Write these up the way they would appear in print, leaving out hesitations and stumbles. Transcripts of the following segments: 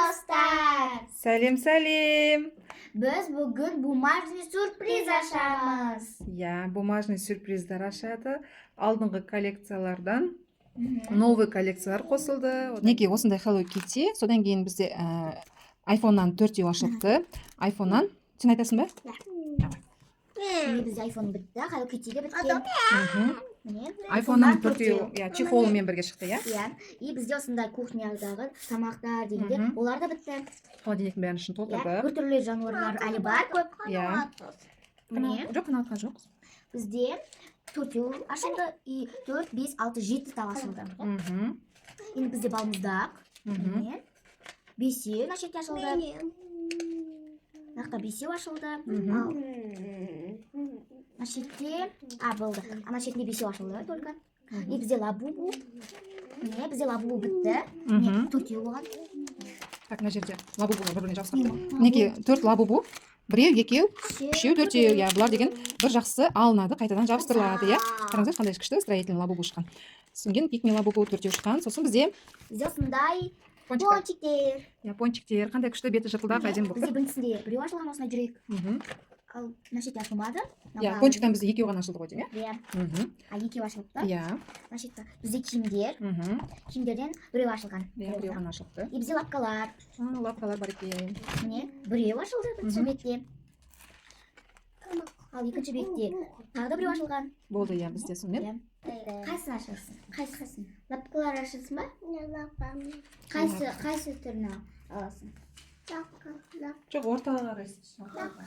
dostlar. Сәлем. Biz bugün bumajный sürpriz açamız. Ya, bumajный сюрприздер ашады. Алдыңғы коллекциялардан новый коллекциялар қосылды. Неге осындай Hello Kitty, содан кейін бізде iPhone-нан 4 ашылды. iPhone-нан, сен айтасың ба? Şimdi bizde iPhone bitti, Hello Kitty'de bitti. iPhone-нан 4 ya чехолымен бірге шықты, ya? Ya, и bizde осындай кухнядағы тамақтар дегенде, олар да бітті. Холодильниктің бәрін ішін толтырдық. Bir türlü жануарлар әлі бар көп. Ya. Жоқ, қанатқан жоқ. Bizde 4 ашылды, и 4, 5, 6, 7 тал ашылды. Енді бізде балмұздақ. 5 нашетте ашылды. Нақта 5 ашылды. Нашетте, болды. Нашетте 5 ашылды только. И бізде лабубу. Бізде лабубу бітті. 4 болған. Так, мына жерде лабубу бір-біріне жабыстырдық. Мінекей 4 лабубу. Біреу, екеу, үшеу, төртеу, я, бұлар деген бір жақсы алынады, қайтадан жабыстырылады, я. Қараңыздар, қандай күшті строительный лабубу шыққан. Содан кейін лабубу төртеу шыққан. Сосын бізде осындай пончиктер. Я, пончиктер, қандай күшті беті жыртылдақ әдемі болып Бізде тұр. біріншісінде біреу ашылған, осына жүрек. Ал мына шетте ашылмады. Я, пончиктан бізде екеу ғана ашылды ғой деймін, иә. А екеу ашылыпты. я? Мына шетте бізде киімдер. Киімдерден біреу ашылған. Я, біреу ғана ашылды. И бізде лапкалар. Лапкалар бар екен. Міне, біреу ашылды бірінші бетте. Ал екінші бетте тағы да біреу ашылған. Болды, я, бізде сонымен. Қайсысын ашылсын? Қайсысын? Лапкалар ашылсын ба? Қайсы түрін аласың? Жоқ, ортаға қарайсың.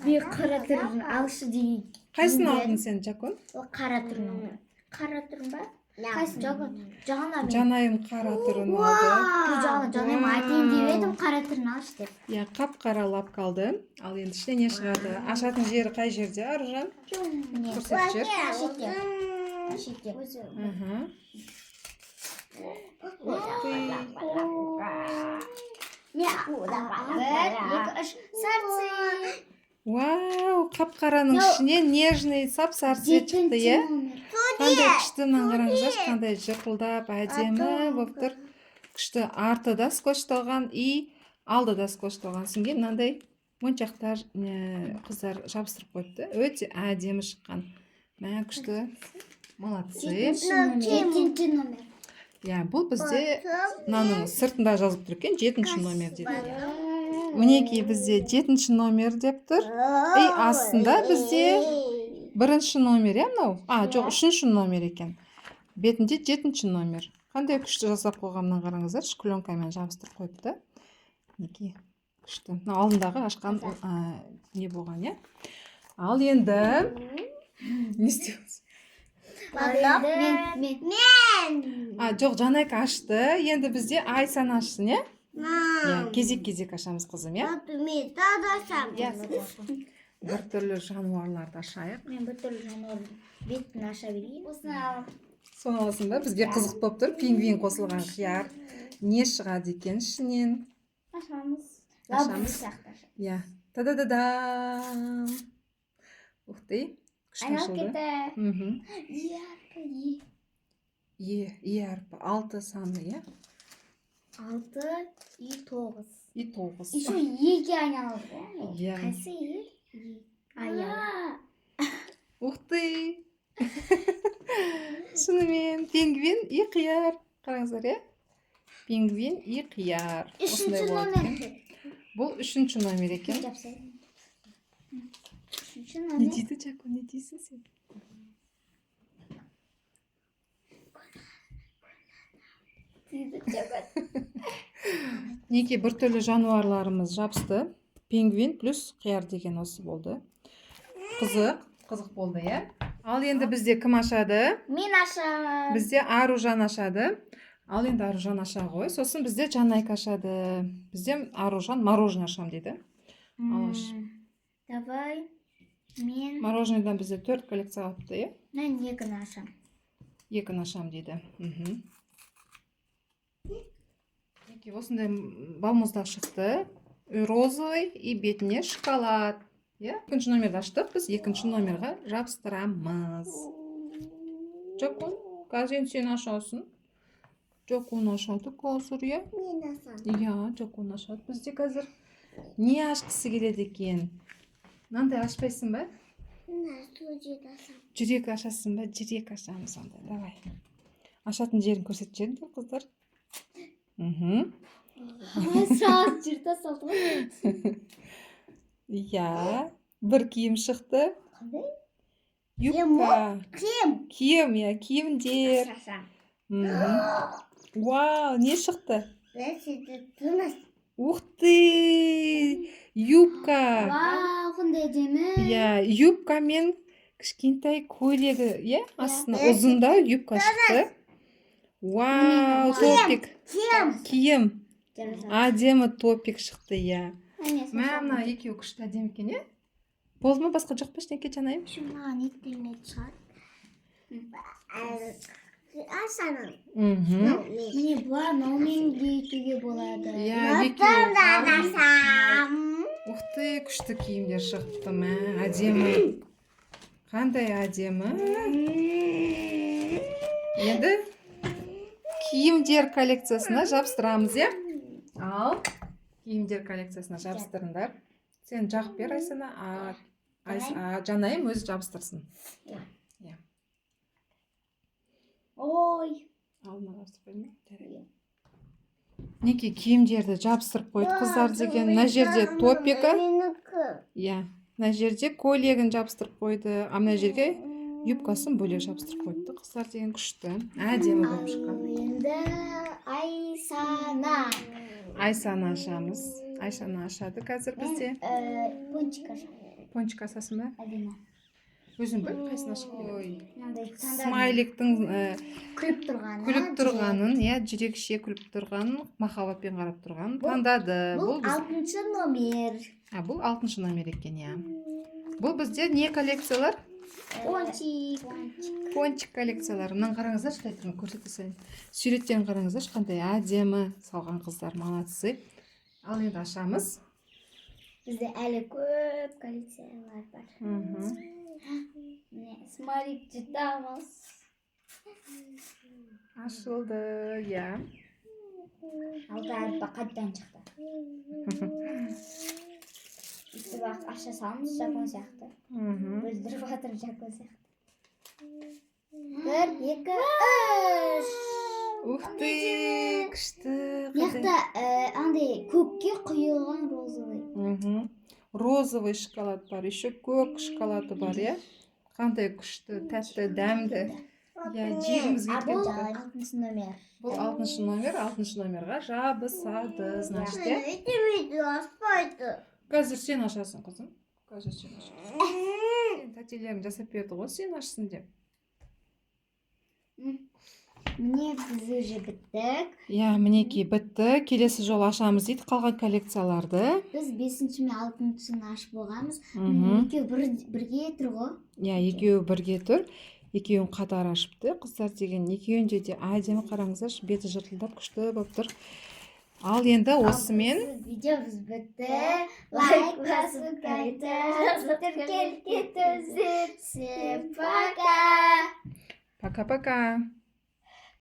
Бір қара түрін алшы дейін. Қайсысын алдың сен, Жакон? Ол қара түрін алды. Қара түрін ба? Қайсы жағына мен? Жанайым қара түрін алды. Жанайым айтайын деп едім, қара түрін алшы деп. Я, қап-қара лапка алды. Ал енді ішіне не шығады? Ашатын жері қай жерде, Аружан? Көрсетіп жер. Шетте. Бір, екі, үш, сарцы. Вау, қап-қараның ішінен нежный сап-сары цвет шықты, е? Қандай күшті, мынаны қараңыздар, қандай жыртылдап, әдемі болып тұр. Күшті, арты да скотчталған, и алды да скотчталған. Содан мынандай моншақтар қыздар жабыстырып қойыпты. Өте әдемі шыққан. Мә, күшті. Молодцы. Жетінші номер. Я, бұл бізде мынаның сыртында жазып тұр екен, 7-ші номер дейді. Мінекей бізде 7-ші номер деп тұр. И астында бізде 1-ші номер, я, мынау? Жоқ, 3-ші номер екен. Бетінде 7-ші номер. Қандай күшті жасап қойғаннан қараңыздар, шкленкамен жабыстырып қойыпты. Мінекей күшті. Мына алдындағы ашқан не болған, я? Ал енді не істейміз? Мен. Жоқ, Жанайка ашты. Енді бізде Айсан ашсын, е? Кезек-кезек ашамыз, қызым, е? Бір түрлі жануарларды ашайық. Мен бір түрлі жануар бетін аша берейін. Соны аласың ба? Бізге қызық болып тұр. Пингвин қосылған қияр. Не шығады екен ішінен? Ашамыз. Ашамыз. Я. Та-да-да-да. Ух ты. Айналып кетті. Е әрпі. 6 саны, е? 6 и 9. И 9. Еще еге айналып. Я. Қайсы е? Ая. Ух ты. Шынымен, пингвин и қияр. Қараңыздар, е? Пингвин и қияр. Үшінші номер. Бұл 3-ші номер екен. Не дейді, Жакон, не дейсің сен? Неке бір түрлі жануарларымыз жабысты. Пингвин плюс қияр деген осы болды. Қызық болды, е? Ал енді бізде кім ашады? Мен ашамын. Бізде Аружан ашады. Ал енді Аружан аша ғой. Сосын бізде Жанайка ашады. Бізде Аружан мороженое ашам дейді. Алаш. Давай. Мен. Мороженеден бізде 4 коллекция алыпты, е? Мен екіні ашам. Екіні ашам дейді. Осындай балмұздақ шықты. Розовый и бетіне шоколад. Екінші номерді аштық, біз екінші номерға жабыстырамыз. Жакон, қазір сен ашасың. Жоқ, оны ашады қазір, иә? Иә, жоқ, оны ашады. Бізде қазір не ашқысы келеді екен? Мынандай ашпайсың ба? Жүрек ашасың ба? Жүрек ашамыз онда. Давай. Ашатын жерін көрсетіп жіберіңдер, қыздар. Сразу жырта салды ғой. Иә, бір киім шықты. Қандай? Юбка. Киім. Иә, киімдер. Вау, не шықты? Ух ты! Юбка. Вау, қандай әдемі. Иә, юбка мен кішкентай көйлегі, иә, астына ұзында юбка шықты. Вау, топик. Киім. Әдемі топик шықты, иә. Мына екеуі күшті әдемі екен, иә? Болды ма, басқа жоқ па ештеңе, жанайым? Маған не келмеді шығар. Міне бұлар мынаумен киюге болады. Иә, екеуі. Ух ты, күшті киімдер шықты, мә, әдемі. Қандай әдемі. Енді киімдер коллекциясына жабыстырамыз, иә? Ал, киімдер коллекциясына жабыстырыңдар. Сен жағып бер, Айсана, Жанайым өзі жабыстырсын. Иә. Ой. Алдына жабыстырып ма? Неке киімдерді жабыстырып қойды қыздар деген. Мына жерде топигі. Иә. Мына жерде көйлегін жабыстырып қойды. А мына жерге юбкасын бөлек жабыстырып қойды. Қыздар деген күшті. Әдемі болып шыққан. Енді Айсана. Айсаны ашамыз. Айсаны ашады қазір бізде. Пончик ашамын. Пончик асасың ба? Әдемі. Өзің біл, қайсыны ашып керек? Мынандай Смайликтің күліп тұрғаны. тұрғанын, иә, жүрекше күліп тұрғанын, махаббатпен қарап тұрғанын таңдады. Бұл 6-шы номер. Бұл 6-шы номер екен, иә. Бұл бізде не коллекциялар? Пончик. Пончик коллекциялары. Мынаны қараңыздар, шыдайтын көрсете сайын. Суреттерін қараңыздар, қандай әдемі салған қыздар, молодцы. Ал енді ашамыз. Бізде әлі көп коллекциялар бар. Міне, смайлик жұтамыз. Ашылды, иә. Алды әріпі қайдан шықты. Үсті бақ аша салымыз жапон сияқты. Бүлдіріп атыр жапон сияқты. 1, 2, 3. Ух ты, күшті. Яқта андай көкке құйылған розовый. Розовый шоколад бар, еще көк шоколады бар, иә? Қандай күшті, тәтті, дәмді. Иә, жегімізге Бұл келді. 6-шы номер. Бұл 6-шы номер, 6-шы номерға жабысады, значит, иә? Қазір сен ашасың, қызым. Қазір сен ашасың. Сен тәтелерің жасап берді ғой, сен ашсын деп. Міне біз уже біттік. Иә, мінекей бітті. Келесі жол ашамыз дейді қалған коллекцияларды. Біз 5-ші мен 6-шыны ашып болғанбыз. Екеуі бірге тұр ғой. Иә, екеуі бірге тұр. Екеуін қатар ашыпты. Қыздар деген екеуінде де әдемі қараңыздар, беті жыртылдап күшті болып тұр. Ал енді осымен видеомыз бітті. Лайк басып қайтыңыз. Тіркеліп кетіңіздер. Всем пока. Пока-пока.